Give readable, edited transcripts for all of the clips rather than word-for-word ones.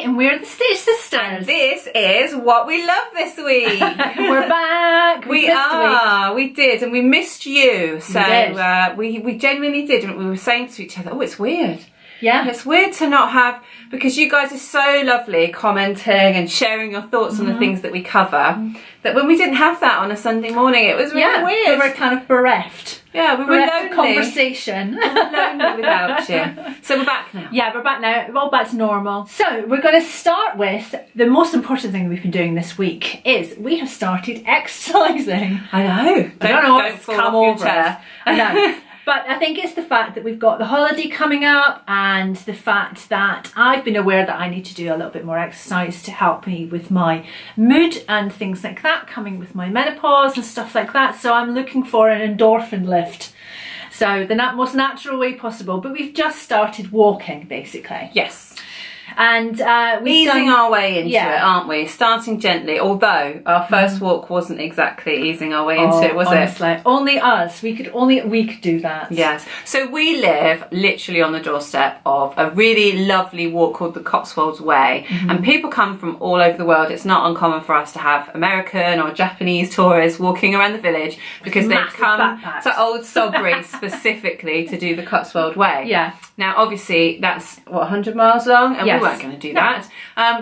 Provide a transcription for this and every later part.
and we're the Stitch Sisters. And this is what we love this week. We're back. We are. We did, and we missed you. So we genuinely did. And we were saying to each other, "Oh, it's weird." Yeah, it's weird to not have, because you guys are so lovely commenting and sharing your thoughts on the things that we cover, that when we didn't have that on a Sunday morning, it was really weird. We were kind of bereft. Yeah, we were lonely. Conversation. We were lonely without you. So we're back now. Yeah, we're back now. We're all back to normal. So we're going to start with the most important thing we've been doing this week is we have started exercising. I know. I don't know what's fall come off over us. I know. But I think it's the fact that we've got the holiday coming up, and the fact that I've been aware that I need to do a little bit more exercise to help me with my mood and things like that, coming with my menopause and stuff like that. So I'm looking for an endorphin lift. So the most natural way possible. But we've just started walking, basically. Yes. And we've easing our way into it, aren't we? Starting gently, although our first walk wasn't exactly easing our way into it, was honestly, it? Only us. We could do that. Yes. So we live literally on the doorstep of a really lovely walk called the Cotswolds Way, and people come from all over the world. It's not uncommon for us to have American or Japanese tourists walking around the village because they've come to Old Sodbury specifically to do the Cotswold Way. Yeah. Now, obviously, that's, what, 100 miles long? And we weren't going to do that.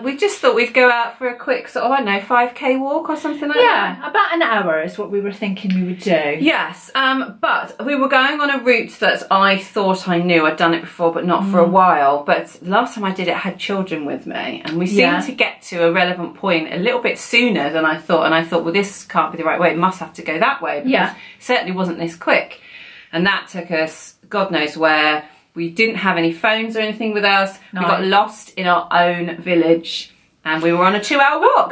We just thought we'd go out for a quick sort of, I don't know, 5k walk or something like that. Yeah, about an hour is what we were thinking we would do. Yes, but we were going on a route that I thought I knew. I'd done it before, but not for a while. But last time I did it, I had children with me. And we seemed to get to a relevant point a little bit sooner than I thought. And I thought, well, this can't be the right way. It must have to go that way. Because it certainly wasn't this quick. And that took us, God knows where. We didn't have any phones or anything with us. No. We got lost in our own village. And we were on a 2-hour walk.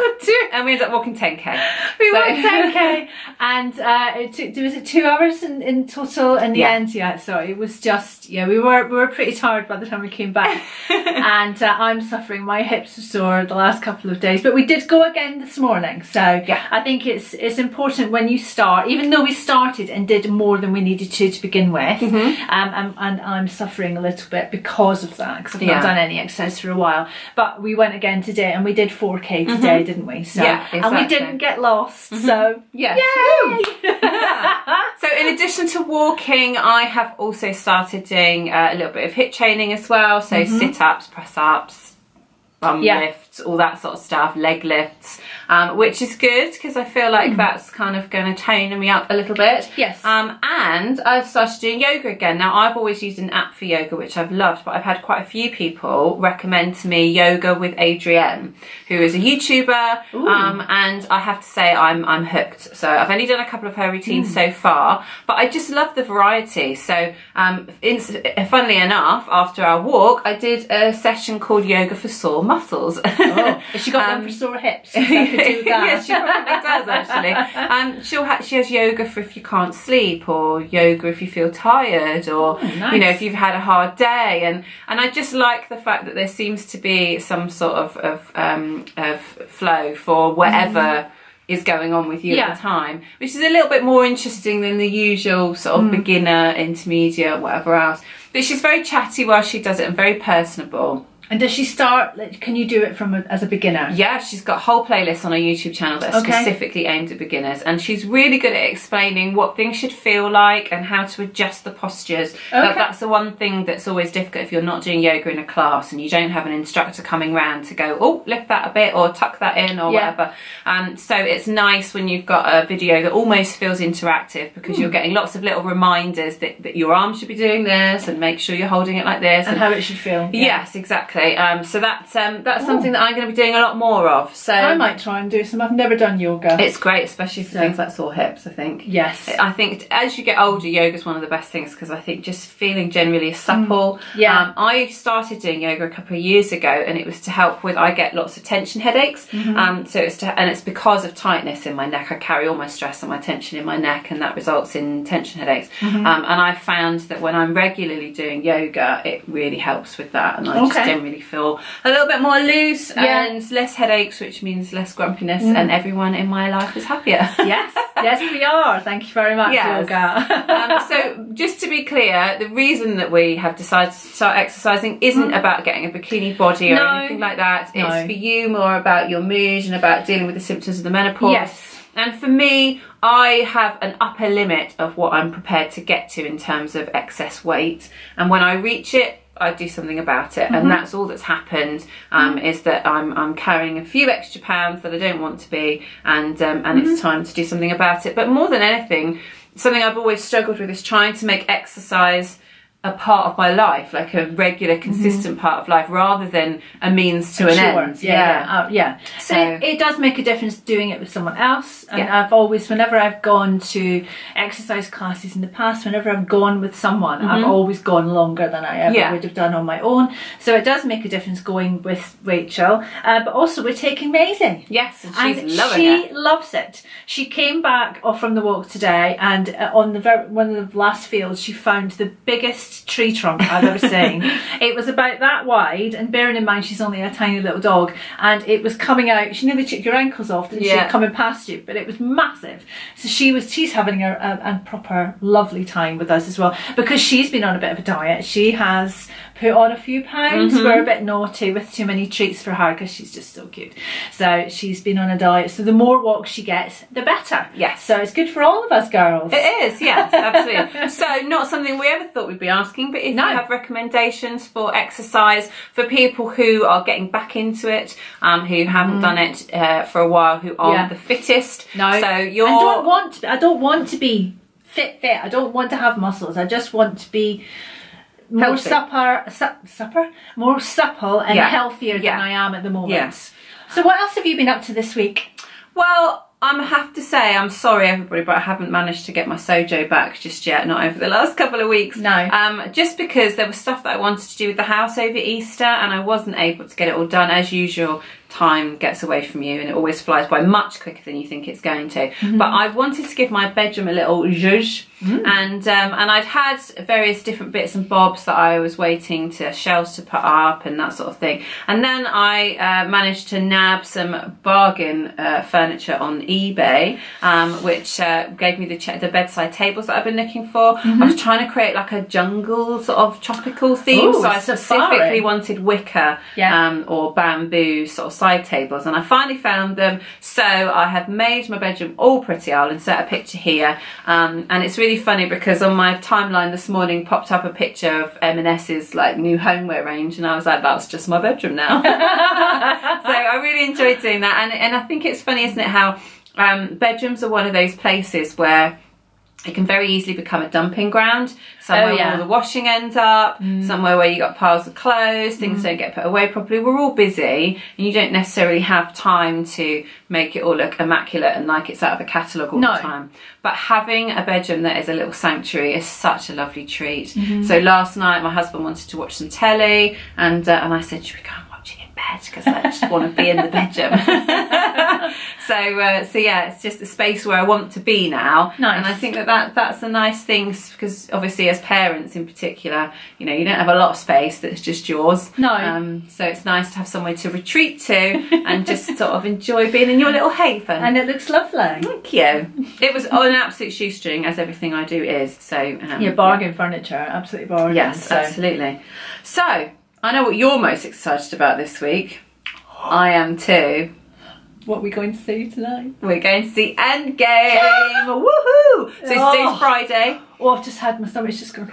And we ended up walking 10k. We walked 10k. And it took, was it 2 hours in total in the end? Yeah, so it was just, we were pretty tired by the time we came back. And I'm suffering. My hips are sore the last couple of days. But we did go again this morning. So I think it's important when you start, even though we started and did more than we needed to begin with. And I'm suffering a little bit because of that. Because I've not done any exercise for a while. But we went again today. And we did 4k today, didn't we? So, exactly. And we didn't get lost. So, yay! So in addition to walking, I have also started doing a little bit of HIIT training as well. So sit-ups, press-ups, lifts, all that sort of stuff, leg lifts, which is good because I feel like that's kind of going to tone me up a little bit. Yes. And I've started doing yoga again. Now, I've always used an app for yoga, which I've loved, but I've had quite a few people recommend to me Yoga with Adrienne, who is a YouTuber, and I have to say I'm hooked. So I've only done a couple of her routines so far, but I just love the variety. So funnily enough, after our walk, I did a session called Yoga for Sore Muscles. She got one for sore hips. I could do that. Yeah, she probably does actually. She has yoga for if you can't sleep, or yoga if you feel tired, or if you've had a hard day. And I just like the fact that there seems to be some sort of flow for whatever is going on with you at the time, which is a little bit more interesting than the usual sort of beginner, intermediate, whatever else. But she's very chatty while she does it and very personable. And does she start, can you do it as a beginner? Yeah, she's got whole playlists on her YouTube channel that are specifically aimed at beginners. And she's really good at explaining what things should feel like and how to adjust the postures. That's the one thing that's always difficult if you're not doing yoga in a class and you don't have an instructor coming round to go, oh, lift that a bit or tuck that in or whatever. So it's nice when you've got a video that almost feels interactive because you're getting lots of little reminders that your arm should be doing this and make sure you're holding it like this. And how it should feel. Yes, exactly. So that's something that I'm going to be doing a lot more of. So I might try and do some. I've never done yoga. It's great, especially for things like sore hips, I think. Yes. I think as you get older, yoga's one of the best things because I think just feeling generally supple. I started doing yoga a couple of years ago, and it was to help with, I get lots of tension headaches. So it's because of tightness in my neck. I carry all my stress and my tension in my neck, and that results in tension headaches. And I found that when I'm regularly doing yoga, it really helps with that, and I just generally really feel a little bit more loose and less headaches, which means less grumpiness, and everyone in my life is happier. Yes, yes we are. Thank you very much, yoga. So just to be clear, the reason that we have decided to start exercising isn't about getting a bikini body or anything like that. It's for you, more about your mood and about dealing with the symptoms of the menopause. Yes. And for me, I have an upper limit of what I'm prepared to get to in terms of excess weight. And when I reach it, I do something about it. And that's all that's happened, is that I'm carrying a few extra pounds that I don't want to be, and it's time to do something about it. But more than anything, something I've always struggled with is trying to make exercise a part of my life, like a regular, consistent part of life, rather than a means to an end. So it does make a difference doing it with someone else. And I've always, whenever I've gone to exercise classes in the past, whenever I've gone with someone, I've always gone longer than I ever would have done on my own. So it does make a difference going with Rachel, but also we're taking Maisie. Yes, and she's loving it. She loves it. She came back from the walk today, and on one of the last fields, she found the biggest tree trunk I've ever seen. It was about that wide, and bearing in mind she's only a tiny little dog, and it was coming out. She nearly took your ankles off, didn't she, coming past you, but it was massive. So she's having a proper lovely time with us as well, because she's been on a bit of a diet. She has put on a few pounds. We're a bit naughty with too many treats for her because she's just so cute. So she's been on a diet, so the more walks she gets, the better. Yes. So it's good for all of us girls. It is, yes, absolutely. So not something we ever thought we'd be asking, but if you have recommendations for exercise for people who are getting back into it, who haven't done it for a while, who aren't the fittest. So I don't want to be fit. I don't want to have muscles. I just want to be more more supple and healthier than I am at the moment. Yes. So what else have you been up to this week? Well, I have to say, I'm sorry everybody, but I haven't managed to get my sojo back just yet, not over the last couple of weeks. No. Just because there was stuff that I wanted to do with the house over Easter, and I wasn't able to get it all done. As usual, time gets away from you and it always flies by much quicker than you think it's going to. But I wanted to give my bedroom a little zhuzh, and I'd had various different bits and bobs that I was waiting to shelves to put up and that sort of thing. And then I managed to nab some bargain furniture on eBay, which gave me the bedside tables that I've been looking for. I was trying to create like a jungle sort of tropical theme, so I specifically wanted wicker or bamboo sort of side tables, and I finally found them. So I have made my bedroom all pretty. I'll insert a picture here, and it's really funny because on my timeline this morning popped up a picture of M&S's like new homeware range, and I was like, that's just my bedroom now. So I really enjoyed doing that, and I think it's funny, isn't it, how bedrooms are one of those places where it can very easily become a dumping ground, somewhere where all the washing ends up, somewhere where you got piles of clothes, things don't get put away properly. We're all busy and you don't necessarily have time to make it all look immaculate and like it's out of a catalogue all the time. But having a bedroom that is a little sanctuary is such a lovely treat. So last night my husband wanted to watch some telly, and I said, should we go and watch it in bed, because I just want to be in the bedroom. So yeah, it's just a space where I want to be now. And I think that's a nice thing, because obviously as parents in particular, you know, you don't have a lot of space that's just yours. So it's nice to have somewhere to retreat to and just sort of enjoy being in your little haven. And it looks lovely. Thank you. It was on an absolute shoestring, as everything I do is. So bargain furniture, absolutely bargain. Yes, absolutely. So I know what you're most excited about this week. I am too. What are we going to see tonight? We're going to see Endgame. Woohoo! So today's Friday. Oh, I've just had my stomach's just going.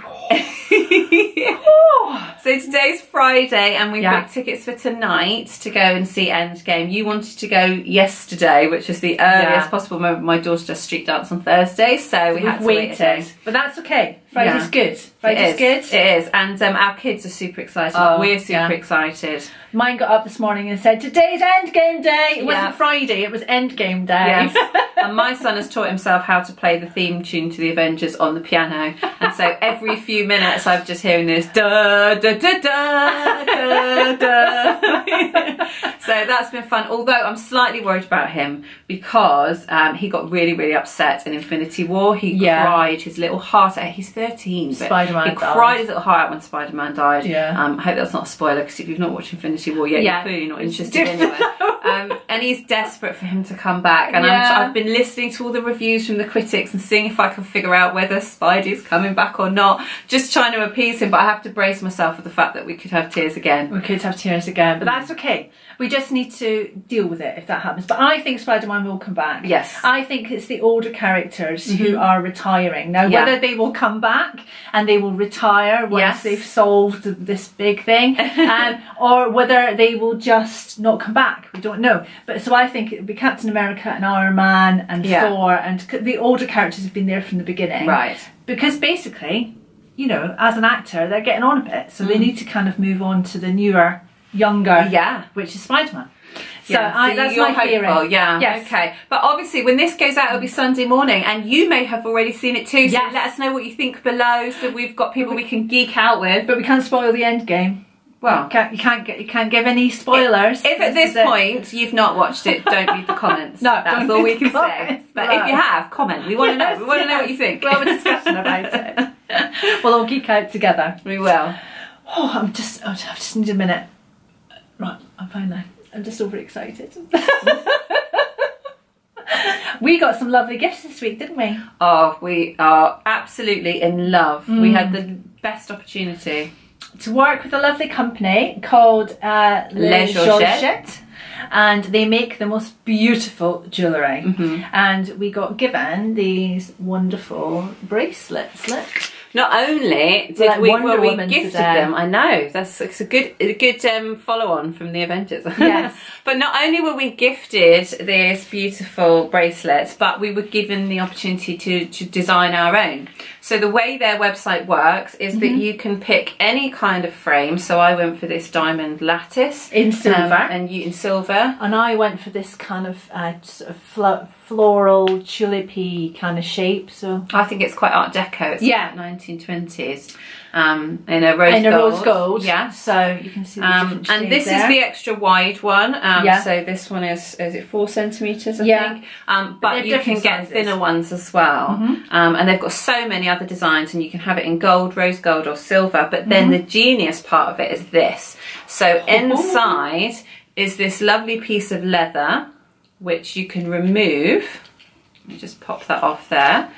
So today's Friday, and we booked tickets for tonight to go and see Endgame. You wanted to go yesterday, which is the earliest possible moment. My daughter does street dance on Thursday, so we had to wait. But that's okay. Friday's good. Friday's good. It is, and our kids are super excited. We're super excited. Mine got up this morning and said, today's Endgame day. It wasn't Friday, it was Endgame day. Yes. And my son has taught himself how to play the theme tune to the Avengers on the piano. And so every few minutes I'm just hearing this da da da da da da. So that's been fun, although I'm slightly worried about him because he got really, really upset in Infinity War. He cried his little heart out. He's 13, but Spider-Man he cried his little heart out when Spider-Man died. I hope that's not a spoiler, because if you've not watched Infinity War yet, you're clearly not interested anyway. And he's desperate for him to come back, and I've been listening to all the reviews from the critics and seeing if I can figure out whether Spidey's coming back or not, just trying to appease him. But I have to brace myself for the fact that we could have tears again. We could have tears again, but that's okay. We just need to deal with it if that happens. But I think Spider-Man will come back. Yes. I think it's the older characters who are retiring. Now, whether they will come back and they will retire once they've solved this big thing, or whether they will just not come back, we don't know. But so I think it would be Captain America and Iron Man and Thor, and the older characters have been there from the beginning. Right. Because basically, you know, as an actor, they're getting on a bit, so they need to kind of move on to the newer, younger, which is Spider-Man. So, that's my theory. Yes. Okay. But obviously, when this goes out, it'll be Sunday morning, and you may have already seen it too. So let us know what you think below, so we've got people we can geek out with. But we can't spoil the end game. Well, you can't give any spoilers. If at this point you've not watched it, don't read the comments. No, that's all we can say. But if you have, comment. We want to know. We want to know what you think. We'll have a discussion about it. We'll all geek out together. We will. Oh, I just need a minute. Right, I'm fine now. I'm just overexcited. We got some lovely gifts this week, didn't we? Oh, we are absolutely in love. We had the best opportunity to work with a lovely company called Les Georgettes, and they make the most beautiful jewellery. And we got given these wonderful bracelets. Look. Not only did we gifted them, I know it's a good follow on from the Avengers. Yes. But not only were we gifted these beautiful bracelets, but we were given the opportunity to design our own. So the way their website works is that you can pick any kind of frame. So I went for this diamond lattice in silver, and you in silver, and I went for this kind of sort of floral tulipy kind of shape. So I think it's quite Art Deco. It's 1920s in a rose gold. Yeah, so you can see the different shades and this there. is the extra wide one. So this one is it 4 centimeters? I think. But you can get thinner ones as well. And they've got so many other designs, and you can have it in gold, rose gold, or silver. But then the genius part of it is this. So inside is this lovely piece of leather, which you can remove. Let me just pop that off there.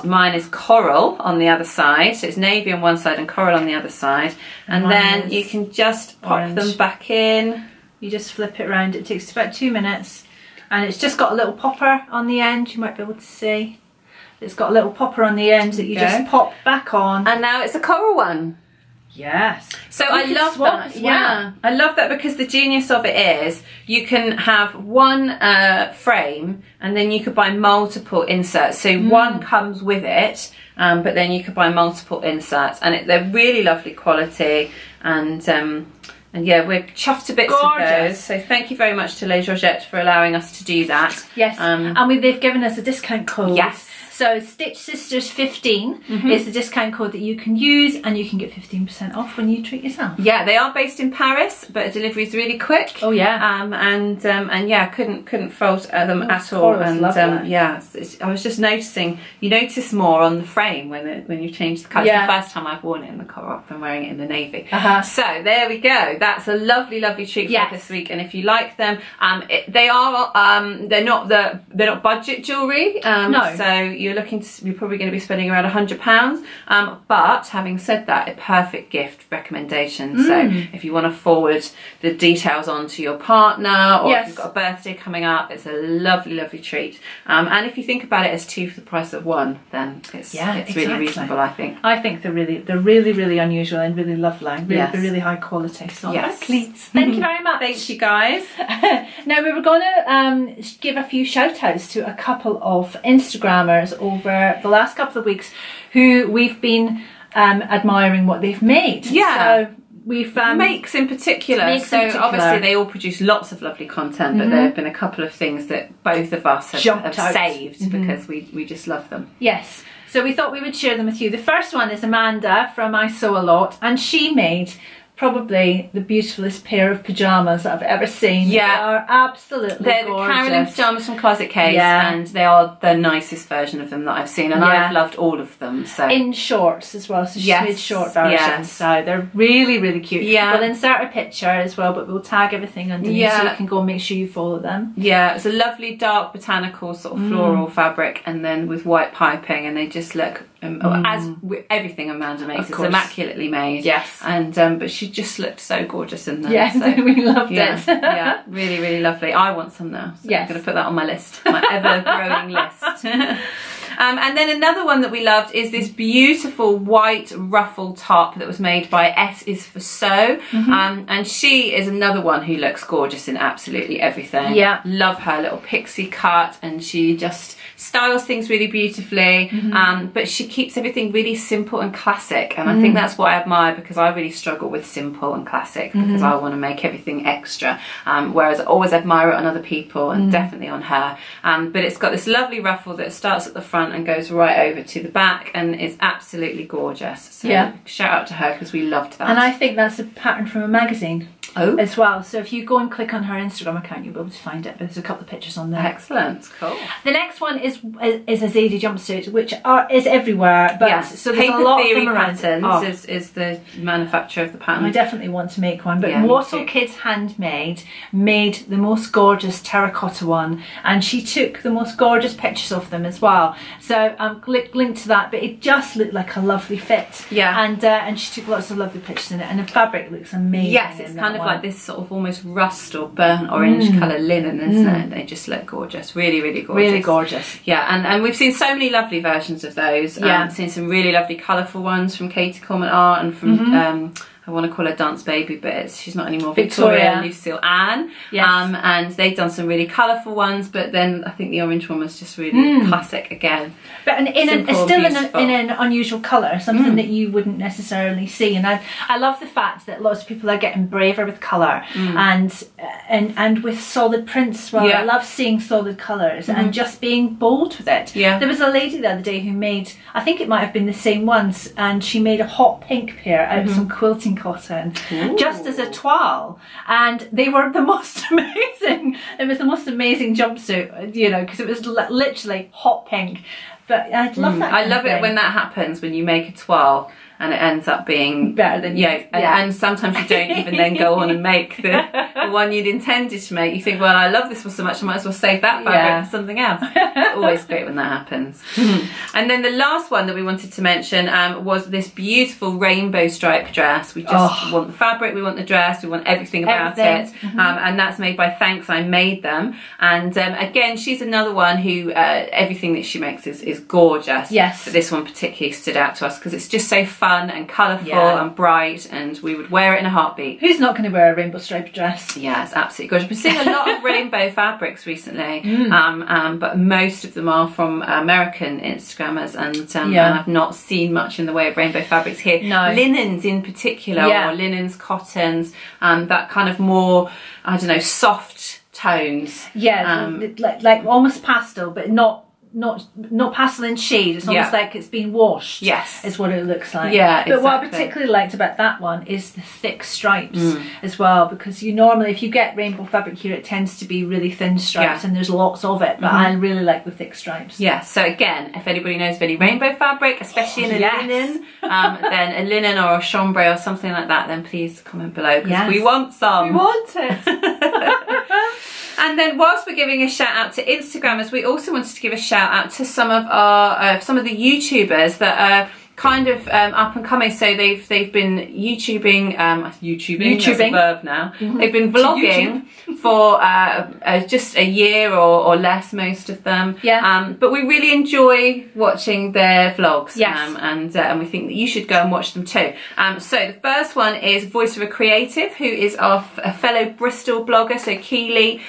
Mine is coral on the other side. So it's navy on one side and coral on the other side. And then you can just pop them back in. You just flip it around. It takes about 2 minutes. And it's just got a little popper on the end. You might be able to see. It's got a little popper on the end that you just pop back on. And now it's a coral one. Yes. So I love that. Yeah, I love that, because the genius of it is you can have one frame, and then you could buy multiple inserts. So one comes with it, but then you could buy multiple inserts, and they're really lovely quality. And yeah, we're chuffed to bits with those. So thank you very much to Les Georgettes for allowing us to do that. Yes, and they've given us a discount code. Yes. So Stitch Sisters 15 is the discount code that you can use, and you can get 15% off when you treat yourself. Yeah, they are based in Paris, but delivery is really quick. Oh yeah. And yeah, couldn't fault them at all. And yeah, I was just noticing. You notice more on the frame when you change the colour. It's the first time I've worn it in the coral. I've been wearing it in the navy. So there we go. That's a lovely treat for this week. And if you like them, they're not budget jewellery. No. So you're probably going to be spending around £100. But having said that, a perfect gift recommendation. So if you want to forward the details on to your partner, or if you've got a birthday coming up, it's a lovely treat. And if you think about it as 2 for the price of 1, then it's really reasonable, I think. I think they're really unusual and really lovely. They're really high quality. So please. Thank you very much. Thank you guys. Now we were going to give a few shout outs to a couple of Instagrammers over the last couple of weeks who we've been admiring what they've made. So we've makes in particular. Obviously they all produce lots of lovely content, but there have been a couple of things that both of us have saved because we just love them. Yes. So we thought we would share them with you. The first one is Amanda from I Sew A Lot, and she made probably the beautifulest pair of pyjamas that I've ever seen. Yeah. They are absolutely They're gorgeous. the Carolyn pyjamas from Closet Case, and they are the nicest version of them that I've seen, and I've loved all of them. So in shorts as well, so she's made short versions, so they're really, really cute. We'll insert a picture as well, but we'll tag everything underneath so you can go and make sure you follow them. It's a lovely dark botanical sort of floral fabric, and then with white piping, and they just look as with everything Amanda makes, it's immaculately made. And but she just looked so gorgeous in them. So we loved it. Really, really lovely. I want some now, so I'm going to put that on my list, my ever-growing list. And then another one that we loved is this beautiful white ruffle top that was made by S is for So. And she is another one who looks gorgeous in absolutely everything. Love her little pixie cut, and she just styles things really beautifully, but she keeps everything really simple and classic, and I think that's what I admire, because I really struggle with simple and classic, because I want to make everything extra, whereas I always admire it on other people, and definitely on her. But it's got this lovely ruffle that starts at the front and goes right over to the back, and it's absolutely gorgeous. So shout out to her, because we loved that. And I think that's a pattern from a magazine as well, so if you go and click on her Instagram account, you'll be able to find it. There's a couple of pictures on there. Excellent. Cool. The next one is a Zadie jumpsuit, which is everywhere, but so there's a lot of them around. Patterns is the manufacturer of the pattern. I definitely want to make one, but Wattle Kids Handmade made the most gorgeous terracotta one, and she took the most gorgeous pictures of them as well, so linked to that, but it just looked like a lovely fit. And she took lots of lovely pictures in it, and the fabric looks amazing. It's kind of like this sort of almost rust or burnt orange colour linen, isn't it? They just look gorgeous, really, really gorgeous. Really gorgeous. And we've seen so many lovely versions of those. Seen some really lovely colourful ones from Katie Coleman Art, and from I want to call her Dance Baby, but she's not anymore. Victoria Lucille Ann. And they've done some really colourful ones, but then I think the orange one was just really classic again. But still in an unusual colour, something that you wouldn't necessarily see. And I love the fact that lots of people are getting braver with colour and with solid prints as well. I love seeing solid colours and just being bold with it. There was a lady the other day who made, I think it might have been the same ones, and she made a hot pink pair out of some quilting cotton just as a toile, and they were the most amazing. It was the most amazing jumpsuit, you know, because it was literally hot pink. But I love that. I love it when that happens, when you make a toile and it ends up being better than and sometimes you don't even then go on and make the one you'd intended to make. You think, well, I love this one so much, I might as well save that fabric for something else. It's always great when that happens. And then the last one that we wanted to mention was this beautiful rainbow stripe dress. We just want the fabric, we want the dress, we want everything about it. And that's made by Thanks I Made Them. And again, she's another one who everything that she makes is gorgeous. But this one particularly stood out to us because it's just so fun and colourful and bright, and we would wear it in a heartbeat. Who's not going to wear a rainbow striped dress? Yeah, it's absolutely gorgeous. We've seen a lot of rainbow fabrics recently, but most of them are from American Instagrammers, and I've not seen much in the way of rainbow fabrics here. Linens in particular, or linens, cottons, that kind of more, I don't know, soft tones. Like almost pastel, but not pastel in shade. It's almost like it's been washed. Is what it looks like. But what I particularly liked about that one is the thick stripes as well, because you normally, if you get rainbow fabric here, it tends to be really thin stripes, and there's lots of it, but I really like the thick stripes. So again, if anybody knows of any rainbow fabric, especially in a linen, then a linen or a chambray or something like that, then please comment below, because we want some. We want it. And then whilst we're giving a shout out to Instagrammers, we also wanted to give a shout out to some of our some of the YouTubers that are kind of up and coming. So they've been YouTubing, that's a verb now. They've been vlogging for just a year or less, most of them. But we really enjoy watching their vlogs. And we think that you should go and watch them too. So the first one is Voice of a Creative, who is a fellow Bristol blogger, so Keely.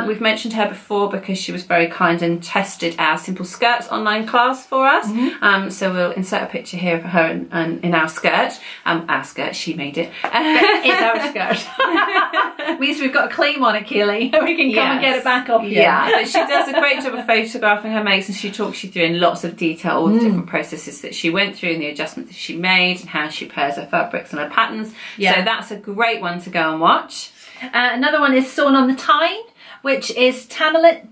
We've mentioned her before because she was very kind and tested our Simple Skirts online class for us. So we'll insert a picture picture here of her in our skirt. Our skirt, she made it. It's our skirt. Means we've got a claim on it, Keely. We can come and get it back off you. Yeah, but she does a great job of photographing her makes, and she talks you through in lots of detail all the different processes that she went through and the adjustments that she made and how she pairs her fabrics and her patterns. So that's a great one to go and watch. Another one is Sewn on the Tyne, which is Tamlin,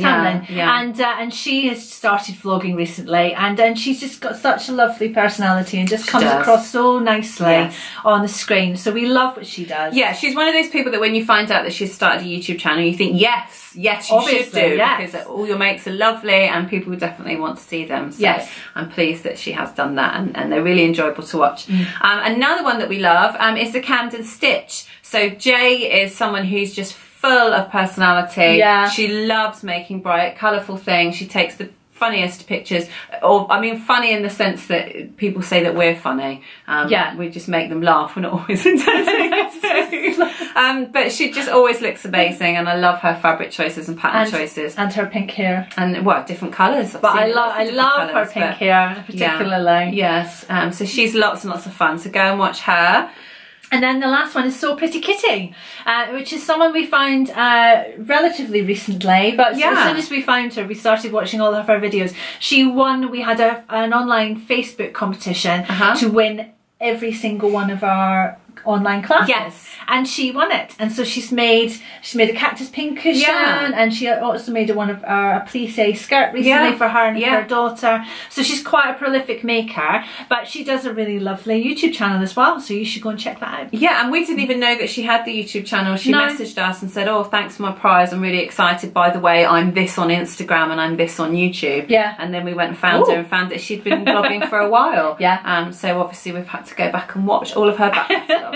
and she has started vlogging recently, and she's just got such a lovely personality and just comes across so nicely on the screen. So we love what she does. Yeah, she's one of those people that when you find out that she's started a YouTube channel, you think yes, you should do, because all your makes are lovely and people definitely want to see them. So I'm pleased that she has done that, and they're really enjoyable to watch. Another one that we love is the Camden Stitch. So Jay is someone who's just full of personality. Yeah. She loves making bright, colourful things. She takes the funniest pictures, or I mean funny in the sense that people say that we're funny. We just make them laugh. We're not always intending to. But she just always looks amazing, and I love her fabric choices and pattern choices. And her pink hair. And different colours. But I love her pink hair particularly. Yes. So she's lots and lots of fun. So go and watch her. And then the last one is So Pretty Kitty, which is someone we found relatively recently, but as soon as we found her, we started watching all of her videos. She won, we had an online Facebook competition to win every single one of our online classes. Yes. And she won it. And so she's made a cactus pink cushion, and she also made a plissé skirt recently for her and her daughter. So she's quite a prolific maker, but she does a really lovely YouTube channel as well, so you should go and check that out. Yeah, and we didn't even know that she had the YouTube channel. She messaged us and said, oh, thanks for my prize, I'm really excited, by the way, I'm this on Instagram and I'm this on YouTube. Yeah. And then we went and found her and found that she'd been vlogging for a while. Yeah. So obviously we've had to go back and watch all of her back catalogue.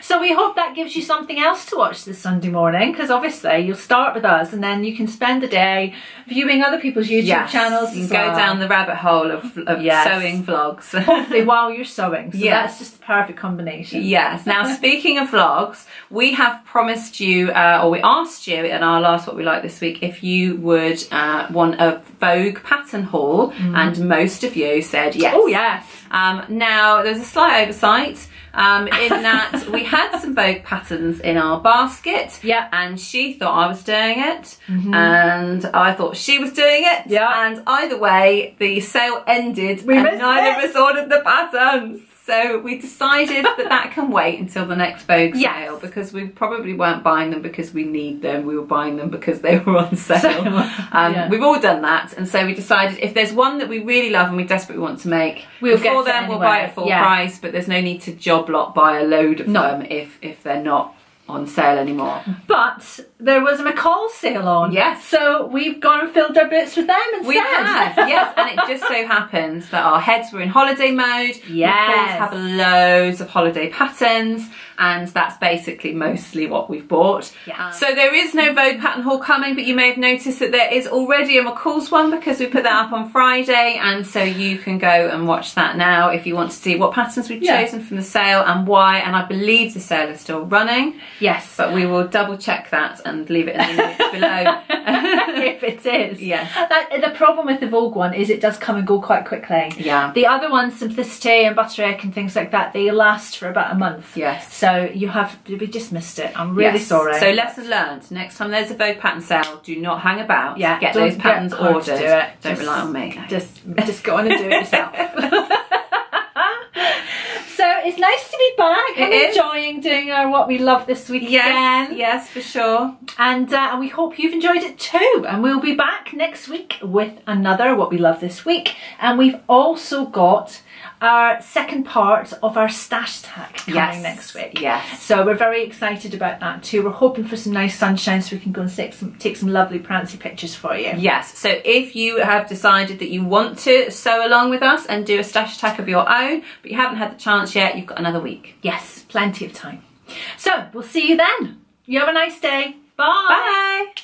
So we hope that gives you something else to watch this Sunday morning, because obviously you'll start with us and then you can spend the day viewing other people's YouTube channels. You can go down the rabbit hole of sewing vlogs. Hopefully while you're sewing. So that's just the perfect combination. Yes. Now speaking of vlogs, we have promised you, or we asked you in our last What We Like this week, if you would want a Vogue pattern haul, and most of you said yes. Oh yes. Now there's a slight oversight. In that we had some Vogue patterns in our basket, and she thought I was doing it, and I thought she was doing it, and either way the sale ended and neither of us ordered the patterns. So we decided that can wait until the next Vogue sale, because we probably weren't buying them because we need them, we were buying them because they were on sale. We've all done that, and so we decided if there's one that we really love and we desperately want to make, we'll buy it full price, but there's no need to job lot buy a load of them if they're not on sale anymore. But there was a McCall sale on. Yes. So we've gone and filled our boots with them instead. We have, yes. And it just so happens that our heads were in holiday mode. Yes. McCall's have loads of holiday patterns, and that's basically mostly what we've bought. Yeah. So there is no Vogue pattern haul coming, but you may have noticed that there is already a McCall's one, because we put that up on Friday, and so you can go and watch that now if you want to see what patterns we've chosen from the sale and why. And I believe the sale is still running. Yes. But we will double check that and leave it in the notes below. If it is. Yes. The problem with the Vogue one is it does come and go quite quickly. Yeah. The other ones, Simplicity and Butterick and things like that, they last for about a month. Yes. So we just missed it. I'm really sorry. So lesson learned. Next time there's a Vogue pattern sale, do not hang about. Yeah. Get those patterns ordered. Don't rely on me. Just go on and do it yourself. So it's nice to be back. I'm enjoying doing our What We Love this week again. Yes, for sure. And we hope you've enjoyed it too. And we'll be back next week with another What We Love this week. And we've also got our second part of our stash tack coming next week. Yes. So we're very excited about that too. We're hoping for some nice sunshine so we can go and take some lovely prancy pictures for you. Yes. So if you have decided that you want to sew along with us and do a stash tack of your own, but you haven't had the chance yet, you've got another week. Yes, plenty of time. So we'll see you then. You have a nice day. Bye. Bye.